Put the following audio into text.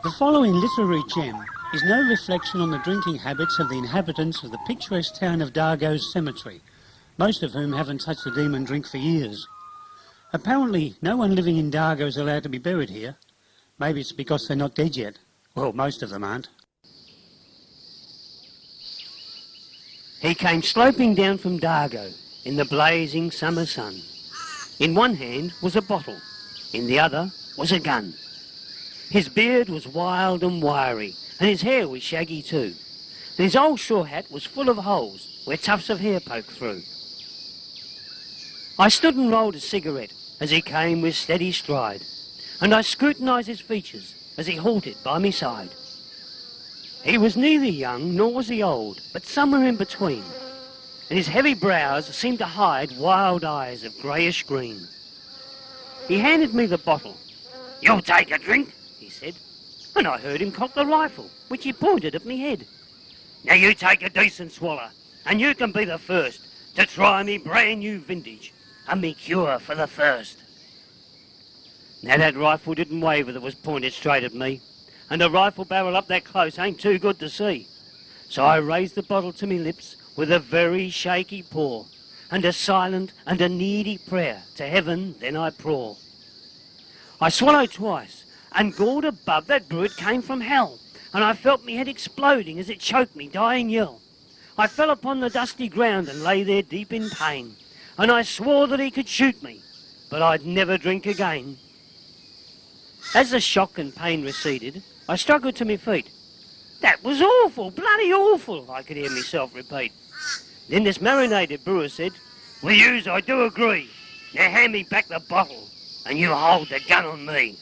The following literary gem is no reflection on the drinking habits of the inhabitants of the picturesque town of Dargo's cemetery, most of whom haven't touched a demon drink for years. Apparently, no one living in Dargo is allowed to be buried here. Maybe it's because they're not dead yet. Well, most of them aren't. He came sloping down from Dargo in the blazing summer sun. In one hand was a bottle, in the other was a gun. His beard was wild and wiry, and his hair was shaggy too. And his old straw hat was full of holes where tufts of hair poked through. I stood and rolled a cigarette as he came with steady stride, and I scrutinised his features as he halted by my side. He was neither young nor was he old, but somewhere in between, and his heavy brows seemed to hide wild eyes of greyish green. He handed me the bottle. "You'll take a drink?" he said, and I heard him cock the rifle, which he pointed at me head. "Now you take a decent swaller, and you can be the first to try me brand new vintage, and me cure for the thirst." Now that rifle didn't waver that was pointed straight at me, and a rifle barrel up that close ain't too good to see. So I raised the bottle to me lips with a very shaky paw, and a silent and a needy prayer to heaven then I praw. I swallowed twice, and Gord above, that brute came from hell, and I felt me head exploding as it choked me dying yell. I fell upon the dusty ground and lay there deep in pain, and I swore that he could shoot me, but I'd never drink again. As the shock and pain receded, I struggled to my feet. "That was awful, bloody awful," I could hear myself repeat. Then this marinated brewer said, "With yous I do agree. Now hand me back the bottle, and you hold the gun on me."